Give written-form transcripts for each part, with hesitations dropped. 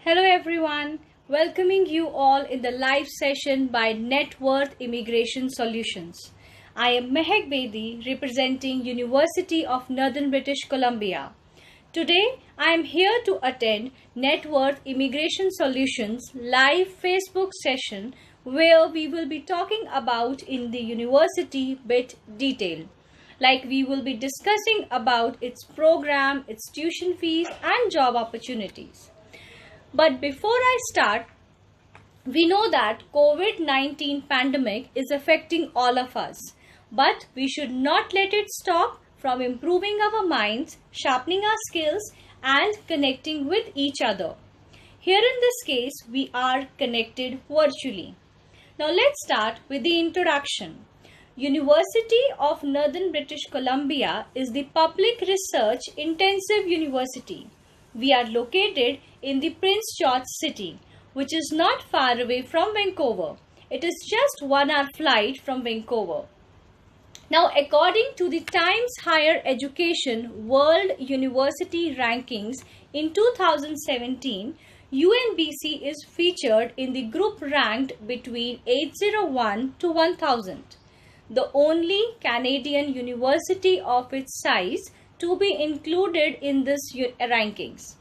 Hello everyone, welcoming you all in the live session by Net Worth Immigration Solutions. I am Mehak Bedi representing University of Northern British Columbia. Today I am here to attend Net Worth Immigration Solutions live Facebook session where we will be talking about in the university bit detail. Like we will be discussing about its program, its tuition fees and job opportunities. But before I start, we know that COVID-19 pandemic is affecting all of us, but we should not let it stop from improving our minds, sharpening our skills and connecting with each other. Here in this case, we are connected virtually. Now let's start with the introduction. University of Northern British Columbia is the public research intensive university. We are located in the Prince George City, which is not far away from Vancouver. It is just 1 hour flight from Vancouver. Now, according to the Times Higher Education World University Rankings in 2017, UNBC is featured in the group ranked between 801 to 1000, the only Canadian university of its size to be included in this rankings.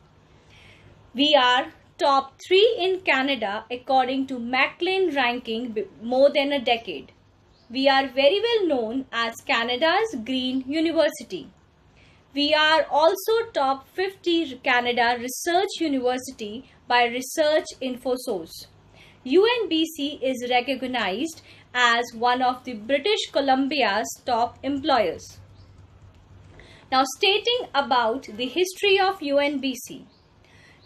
We are top 3 in Canada according to Maclean ranking more than a decade. We are very well known as Canada's Green University. We are also top 50 Canada Research University by Research InfoSource. UNBC is recognized as one of the British Columbia's top employers. Now, stating about the history of UNBC.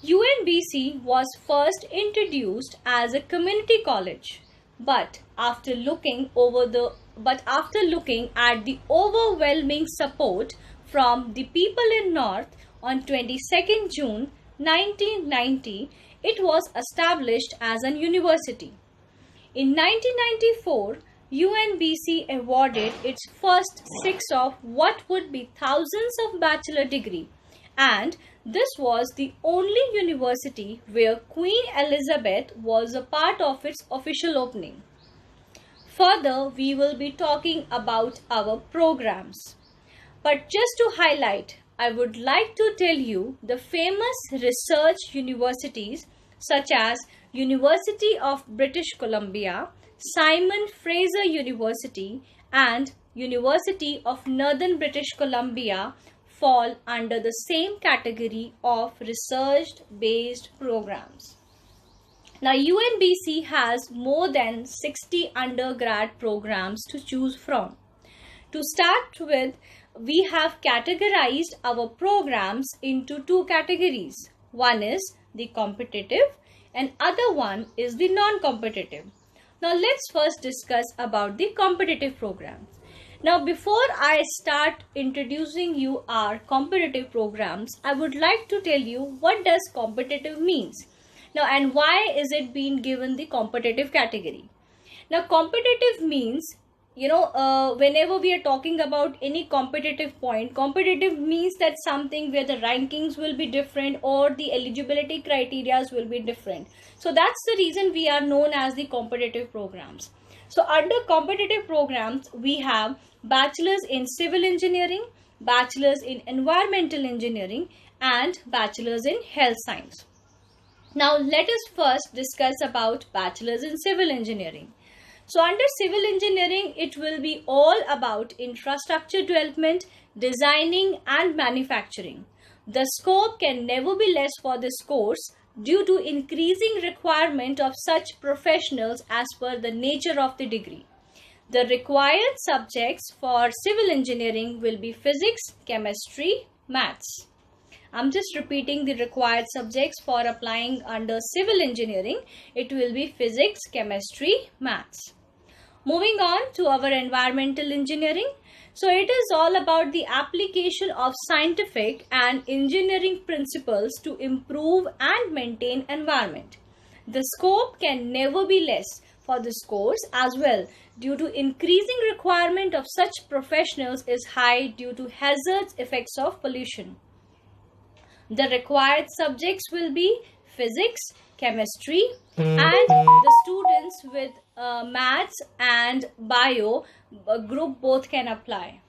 UNBC was first introduced as a community college, but after looking at the overwhelming support from the people in North on 22nd June 1990, it was established as an university. In 1994, UNBC awarded its first 6 of what would be thousands of bachelor degree, and this was the only university where Queen Elizabeth was a part of its official opening. Further, we will be talking about our programs. But just to highlight, I would like to tell you the famous research universities such as University of British Columbia, Simon Fraser University and University of Northern British Columbia fall under the same category of research-based programs. Now, UNBC has more than 60 undergrad programs to choose from. To start with, we have categorized our programs into 2 categories. One is the competitive and other one is the non-competitive. Now let's first discuss about the competitive programs. Now before I start introducing you our competitive programs, I would like to tell you what does competitive means. Now and why is it being given the competitive category. Now competitive means, whenever we are talking about any competitive point, competitive means that something where the rankings will be different or the eligibility criteria will be different. So that's the reason we are known as the competitive programs. So under competitive programs, we have bachelor's in civil engineering, bachelor's in environmental engineering and bachelor's in health science. Now let us first discuss about bachelor's in civil engineering. So under civil engineering, it will be all about infrastructure development, designing and manufacturing. The scope can never be less for this course due to increasing requirement of such professionals as per the nature of the degree. The required subjects for civil engineering will be physics, chemistry, maths. I'm just repeating the required subjects for applying under civil engineering. It will be physics, chemistry, maths. Moving on to our environmental engineering. So it is all about the application of scientific and engineering principles to improve and maintain environment. The scope can never be less for this course as well due to increasing requirement of such professionals is high due to hazards effects of pollution. The required subjects will be physics, chemistry, and the students with maths and bio group both can apply.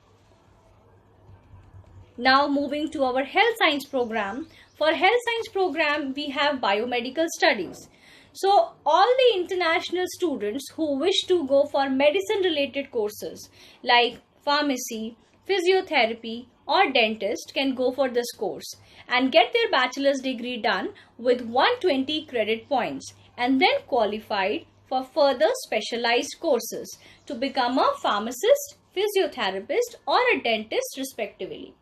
Now moving to our health science program. For health science program, we have biomedical studies. So all the international students who wish to go for medicine related courses like pharmacy, physiotherapy or dentist can go for this course and get their bachelor's degree done with 120 credit points and then qualified for further specialized courses to become a pharmacist, physiotherapist or a dentist respectively.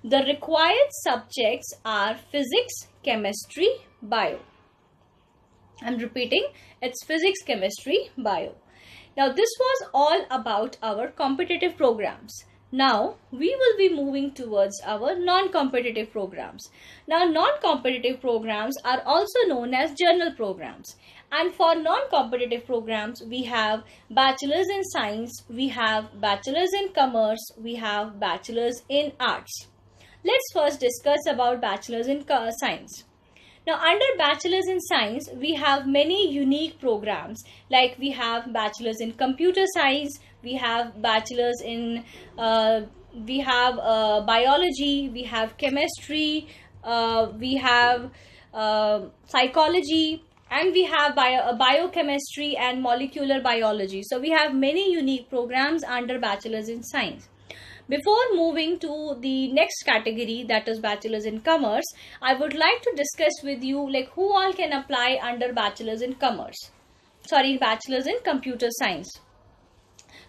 The required subjects are physics, chemistry, bio. I'm repeating, it's physics, chemistry, bio. Now this was all about our competitive programs. Now we will be moving towards our non-competitive programs. Now non-competitive programs are also known as general programs. And for non-competitive programs, we have bachelor's in science, we have bachelor's in commerce, we have bachelor's in arts. Let's first discuss about bachelor's in science. Now under bachelor's in science, we have many unique programs like we have bachelor's in computer science, we have bachelor's in biology, we have chemistry, we have psychology, and we have biochemistry and molecular biology. So we have many unique programs under bachelor's in science. Before moving to the next category, that is bachelor's in commerce, I would like to discuss with you like who all can apply under bachelor's in bachelor's in computer science.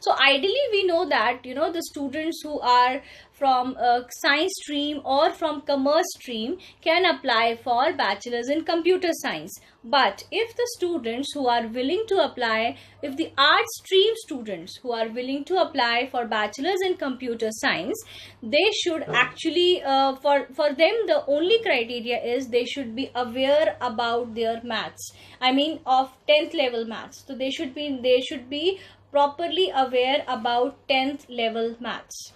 So ideally we know that the students who are from science stream or from commerce stream can apply for bachelor's in computer science. But if the students who are willing to apply, if the arts stream students who are willing to apply for bachelor's in computer science, they should actually for them the only criteria is they should be aware about their maths. I mean of 10th level maths. So they should be properly aware about 10th level maths.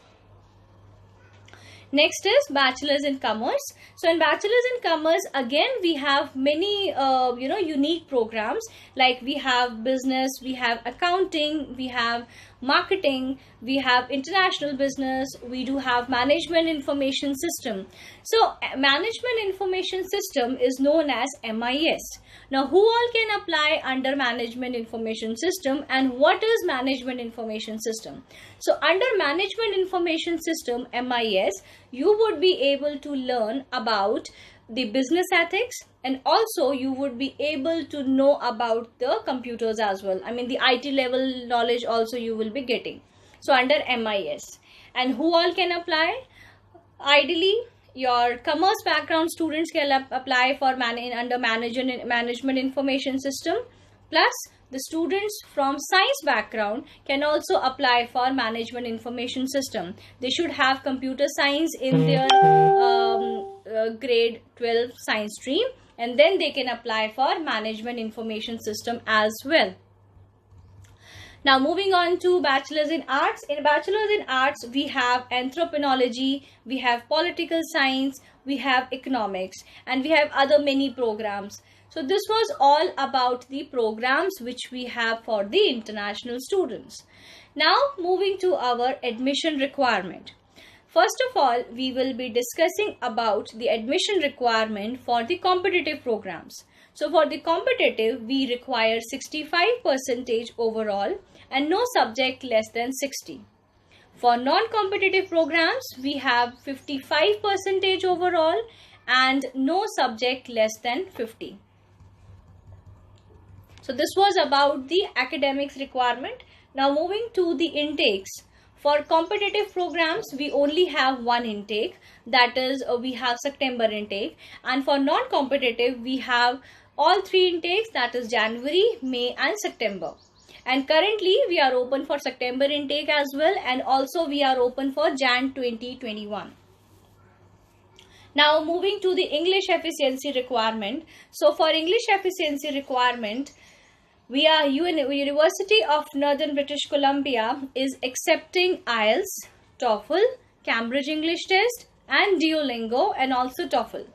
Next is bachelor's in commerce. So in bachelor's in commerce, again we have many unique programs like we have business, we have accounting, we have marketing, we have international business, we do have management information system. So management information system is known as MIS. Now who all can apply under management information system and what is management information system? So under management information system MIS, you would be able to learn about the business ethics and also you would be able to know about the computers as well. I mean the IT level knowledge also you will be getting. So under MIS. And who all can apply? Ideally your commerce background students can apply for under management information system, plus the students from science background can also apply for management information system. They should have computer science in their grade 12 science stream and then they can apply for management information system as well. Now moving on to bachelor's in arts. In bachelor's in arts, we have anthropology, we have political science, we have economics, and we have other many programs. So this was all about the programs which we have for the international students. Now moving to our admission requirement. First of all, we will be discussing about the admission requirement for the competitive programs. So for the competitive, we require 65% overall and no subject less than 60. For non-competitive programs, we have 55% overall and no subject less than 50. So this was about the academics requirement. Now moving to the intakes. For competitive programs, we only have one intake, that is we have September intake, and for non-competitive we have all three intakes, that is January, May and September. And currently we are open for September intake as well, and also we are open for Jan 2021. Now moving to the English efficiency requirement. So for English efficiency requirement, University of Northern British Columbia is accepting IELTS, TOEFL, Cambridge English Test and Duolingo and also TOEFL.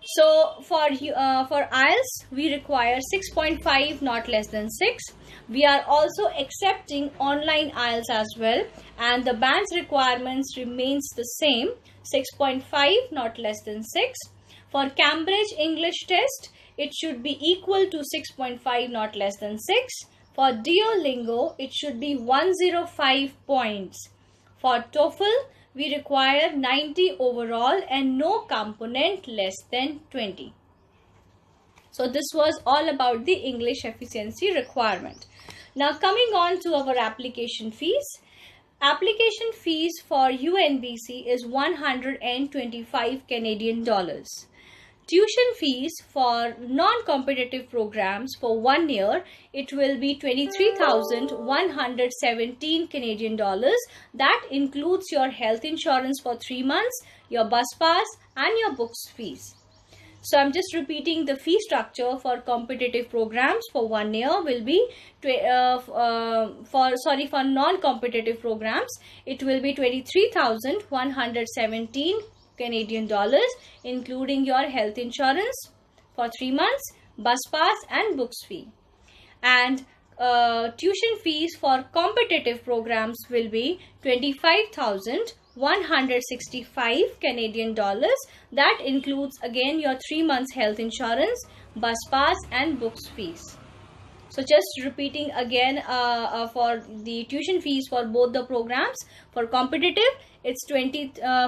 So for IELTS, we require 6.5, not less than 6. We are also accepting online IELTS as well, and the band's requirements remains the same, 6.5, not less than 6. For Cambridge English test, it should be equal to 6.5, not less than 6. For Duolingo, it should be 105 points. For TOEFL, we require 90 overall and no component less than 20. So this was all about the English efficiency requirement. Now coming on to our application fees. Application fees for UNBC is 125 Canadian dollars. Tuition fees for non-competitive programs for 1 year, it will be 23,117 Canadian dollars. That includes your health insurance for 3 months, your bus pass and your books fees. So I'm just repeating the fee structure for competitive programs for 1 year will be for non-competitive programs, it will be 23,117 Canadian dollars, including your health insurance for 3 months, bus pass and books fee. And tuition fees for competitive programs will be 25,165 Canadian dollars. That includes again your 3 months health insurance, bus pass and books fees. So just repeating again for the tuition fees for both the programs. For competitive, it's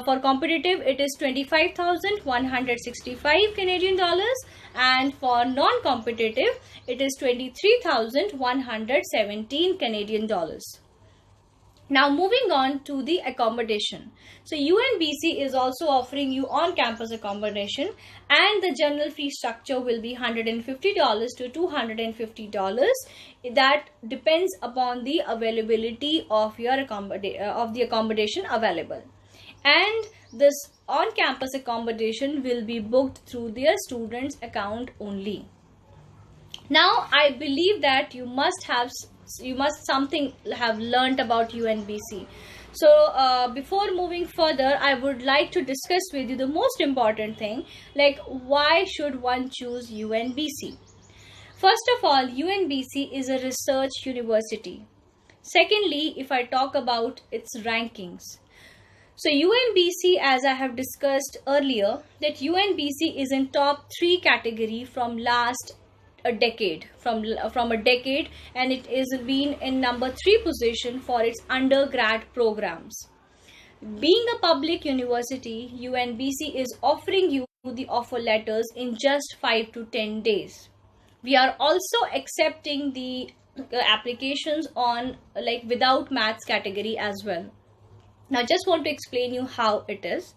for competitive it is 25,165 Canadian dollars, and for non-competitive it is 23,117 Canadian dollars. Now moving on to the accommodation. So UNBC is also offering you on-campus accommodation, and the general fee structure will be $150 to $250. That depends upon the availability of your accommodation available. And this on-campus accommodation will be booked through their students' account only. Now I believe that you must have learned about UNBC. So before moving further, I would like to discuss with you the most important thing, like why should one choose UNBC? First of all, UNBC is a research university. Secondly, if I talk about its rankings. So UNBC, as I have discussed earlier, that UNBC is in top 3 category from last a decade, from a decade, and it is been in number 3 position for its undergrad programs. Being a public university, UNBC is offering you the offer letters in just 5 to 10 days. We are also accepting the applications on without maths category as well. Now just want to explain you how it is.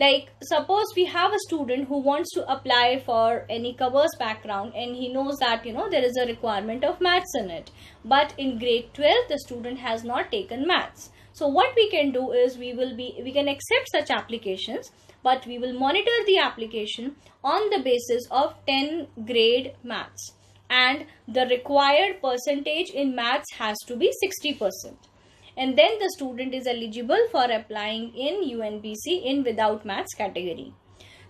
Like suppose we have a student who wants to apply for any commerce background, and he knows that there is a requirement of maths in it, but in grade 12 the student has not taken maths. So what we can do is we can accept such applications, but we will monitor the application on the basis of 10 grade maths, and the required percentage in maths has to be 60%. And then the student is eligible for applying in UNBC in without maths category.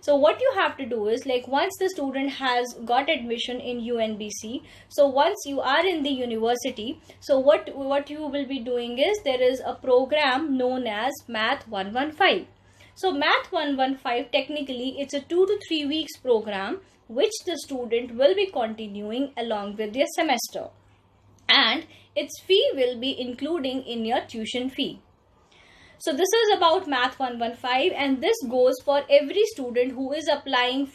So what you have to do is, like, once the student has got admission in UNBC, so once you are in the university, so what you will be doing is, there is a program known as Math 115. So Math 115, technically it's a 2 to 3 weeks program which the student will be continuing along with their semester, and its fee will be including in your tuition fee. So this is about Math 115, and this goes for every student who is applying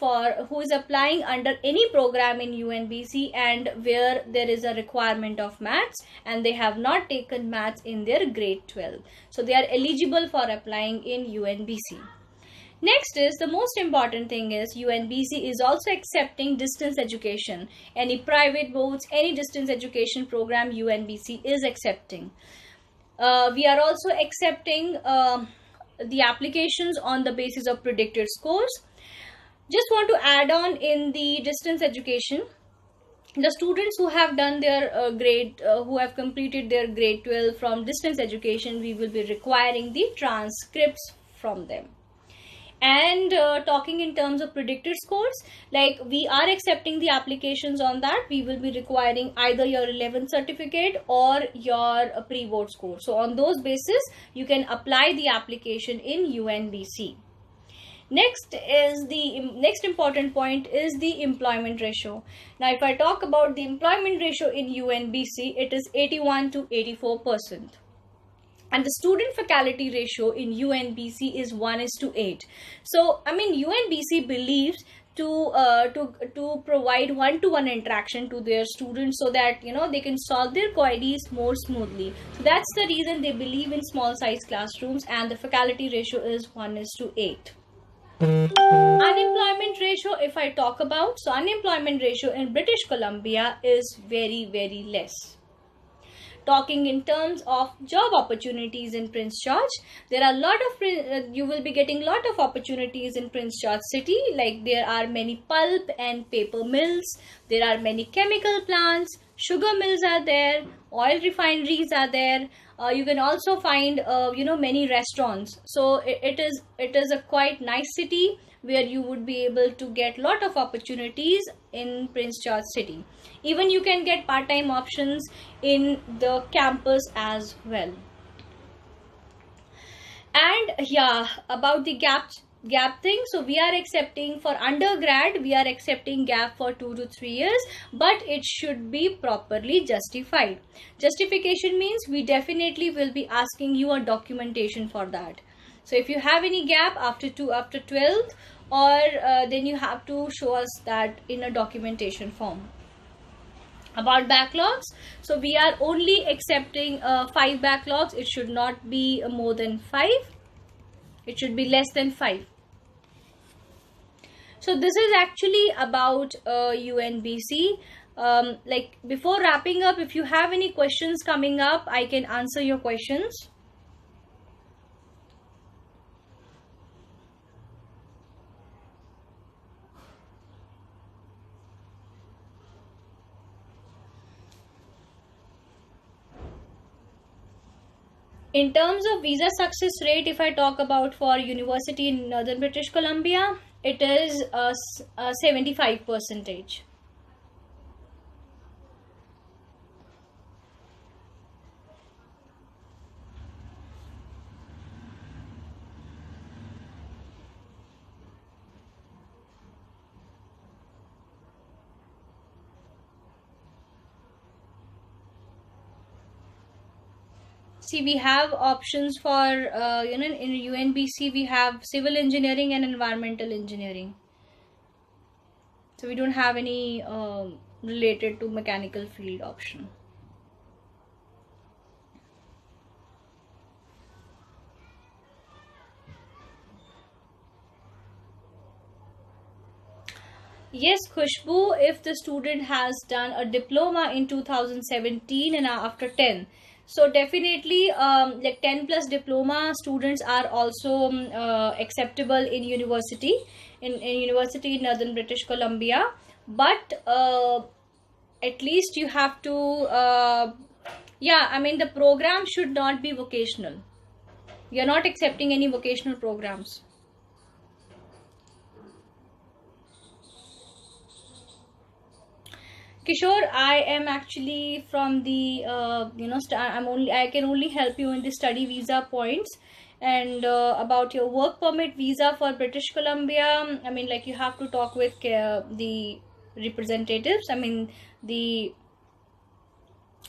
under any program in UNBC and where there is a requirement of maths and they have not taken maths in their grade 12. So they are eligible for applying in UNBC. Next is, the most important thing is, UNBC is also accepting distance education. Any private boards, any distance education program UNBC is accepting. We are also accepting the applications on the basis of predicted scores. Just want to add on, in the distance education, the students who have done their who have completed their grade 12 from distance education, we will be requiring the transcripts from them. And talking in terms of predicted scores, like we are accepting the applications on that. We will be requiring either your 11th certificate or your pre-board score. So on those basis, you can apply the application in UNBC. Next important point is the employment ratio. Now, if I talk about the employment ratio in UNBC, it is 81 to 84%. And the student faculty ratio in UNBC is 1:8. So, I mean, UNBC believes to provide one-to-one interaction to their students so that, you know, they can solve their queries more smoothly. So that's the reason they believe in small size classrooms, and the faculty ratio is 1:8. Unemployment ratio, if I talk about, so unemployment ratio in British Columbia is very, very less. Talking in terms of job opportunities in Prince George, there are a lot of you will be getting a lot of opportunities in Prince George City. Like there are many pulp and paper mills, there are many chemical plants, sugar mills are there, oil refineries are there. You can also find many restaurants. So it is a quite nice city where you would be able to get lot of opportunities in Prince George City. Even you can get part-time options in the campus as well. And yeah, about the gap thing, so we are accepting for undergrad, we are accepting gap for 2 to 3 years, but it should be properly justified. Justification means we definitely will be asking you a documentation for that. So if you have any gap after 12th, or then you have to show us that in a documentation form. About backlogs, so we are only accepting 5 backlogs. It should not be more than 5. It should be less than 5. So this is actually about UNBC. Like before wrapping up, if you have any questions coming up, I can answer your questions. In terms of visa success rate, if I talk about for university in Northern British Columbia, it is 75%. See, we have options for in UNBC we have civil engineering and environmental engineering. So we don't have any related to mechanical field option. Yes, Khushbu, if the student has done a diploma in 2017 and after 10, so definitely like 10 plus diploma students are also acceptable in university in Northern British Columbia, but at least you have to yeah, I mean the program should not be vocational. We are not accepting any vocational programs. Kishore, I am actually from the I can only help you in the study visa points. And about your work permit visa for British Columbia, I mean, like you have to talk with the representatives. I mean, the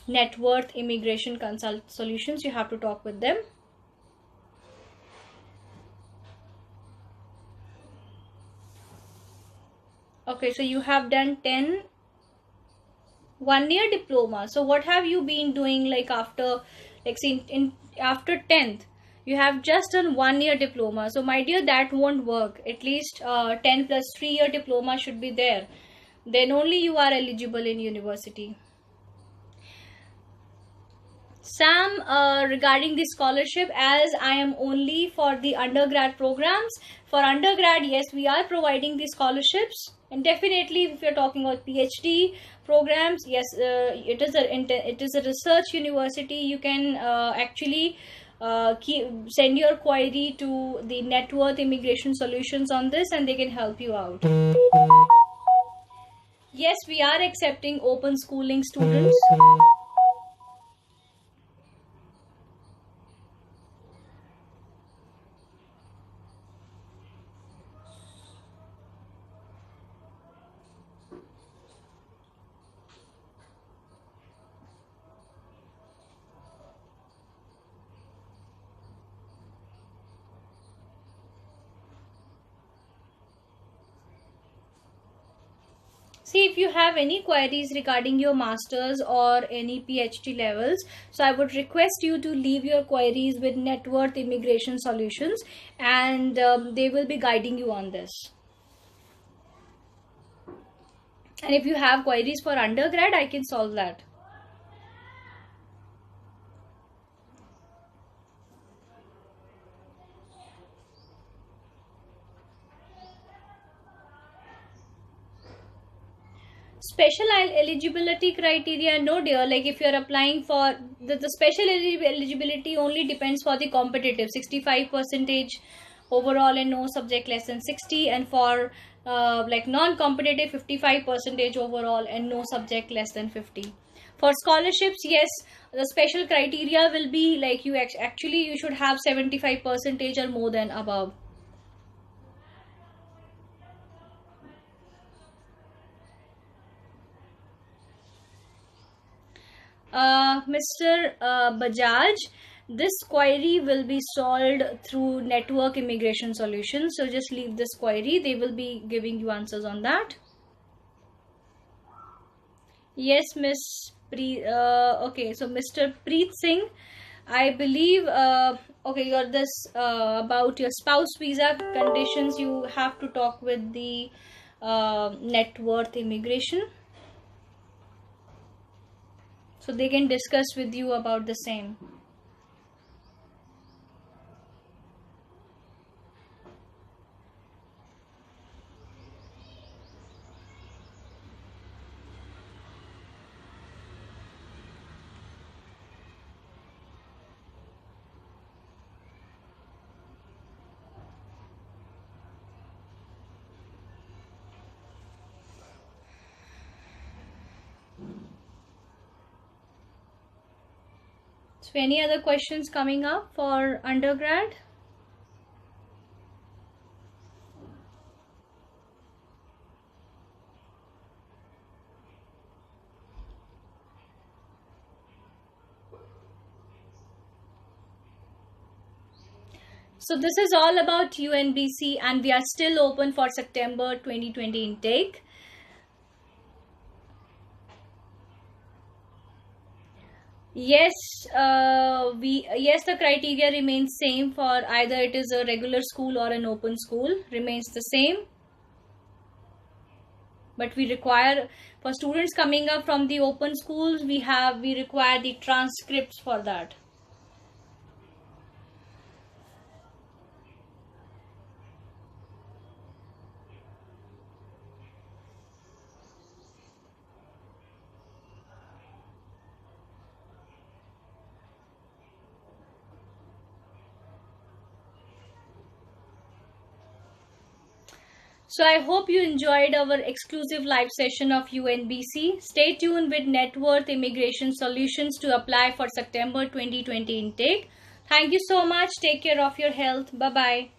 Net Worth Immigration Consult Solutions. You have to talk with them. Okay, so you have done 10 1-year diploma. So what have you been doing like after, like after 10th? You have just done 1-year diploma. So my dear, that won't work. At least 10 plus 3-year diploma should be there. Then only you are eligible in university. Sam, regarding the scholarship, as I am only for the undergrad programs, for undergrad, yes, we are providing the scholarships. And definitely if you're talking about PhD programs, yes, it is a research university. You can actually send your query to the Net Worth Immigration Solutions on this, and they can help you out. Yes, we are accepting open schooling students. See, if you have any queries regarding your masters or any PhD levels, so I would request you to leave your queries with Net Worth Immigration Solutions, and they will be guiding you on this. And if you have queries for undergrad, I can solve that. Special eligibility criteria, no dear. Like if you're applying for the special eligibility only depends for the competitive 65% overall and no subject less than 60, and for like non-competitive 55% overall and no subject less than 50. For scholarships, yes, the special criteria will be like you actually you should have 75% or more than above. Mr. Bajaj, this query will be solved through Net Worth Immigration Solutions. So just leave this query. They will be giving you answers on that. Yes, Miss okay, so Mr. Preet Singh, I believe, okay, you're this about your spouse visa conditions. You have to talk with the Net Worth Immigration, so they can discuss with you about the same. So any other questions coming up for undergrad? So this is all about UNBC, and we are still open for September 2020 intake. Yes, the criteria remains same for either it is a regular school or an open school, remains the same. But we require, for students coming up from the open schools, we require the transcripts for that. So I hope you enjoyed our exclusive live session of UNBC. Stay tuned with Net Worth Immigration Solutions to apply for September 2020 intake. Thank you so much. Take care of your health. Bye-bye.